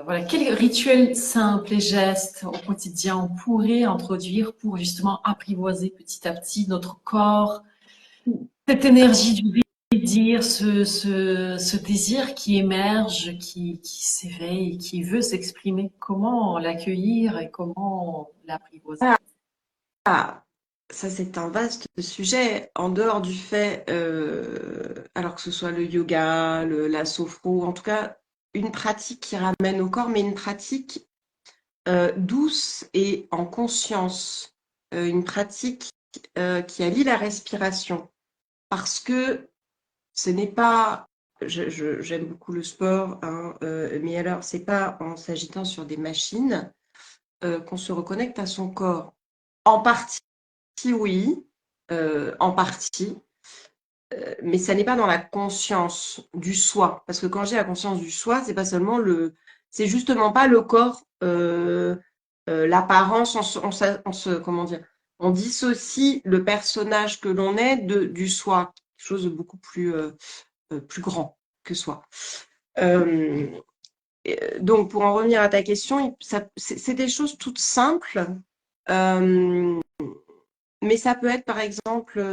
Voilà, quel rituel simple et gestes au quotidien on pourrait introduire pour justement apprivoiser petit à petit notre corps, cette énergie du désir, ce désir qui émerge, qui s'éveille, qui veut s'exprimer. Comment l'accueillir et comment l'apprivoiser? Ah, ça c'est un vaste sujet. En dehors du fait, alors que ce soit le yoga, la sophro, en tout cas, une pratique qui ramène au corps, mais une pratique douce et en conscience. Une pratique qui allie la respiration. Parce que ce n'est pas, j'aime beaucoup le sport, hein, mais alors c'est pas en s'agitant sur des machines qu'on se reconnecte à son corps. En partie, oui, en partie, mais ça n'est pas dans la conscience du soi. Parce que quand j'ai la conscience du soi, c'est pas seulement c'est justement pas le corps, l'apparence, comment dire, on dissocie le personnage que l'on est du soi, quelque chose de beaucoup plus grand que soi. Euh, donc, pour en revenir à ta question, c'est des choses toutes simples, euh, mais ça peut être, par exemple,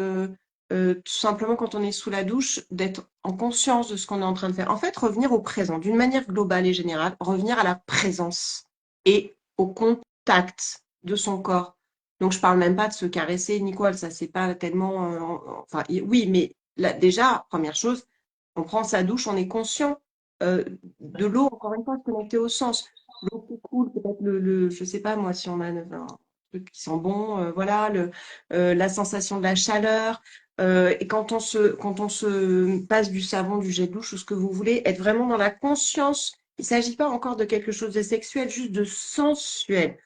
tout simplement quand on est sous la douche, d'être en conscience de ce qu'on est en train de faire. En fait, revenir au présent, d'une manière globale et générale, revenir à la présence et au contact de son corps. Donc, je parle même pas de se caresser, Nicole, ça c'est pas tellement. Enfin, oui, mais là, déjà, première chose, on prend sa douche, on est conscient euh, de l'eau, encore une fois, connectée au sens. L'eau qui coule, peut-être je sais pas moi, si on a un truc qui sent bon, voilà, la sensation de la chaleur. Et quand on se passe du savon, du jet de douche ou ce que vous voulez, être vraiment dans la conscience. Il ne s'agit pas encore de quelque chose de sexuel, juste de sensuel.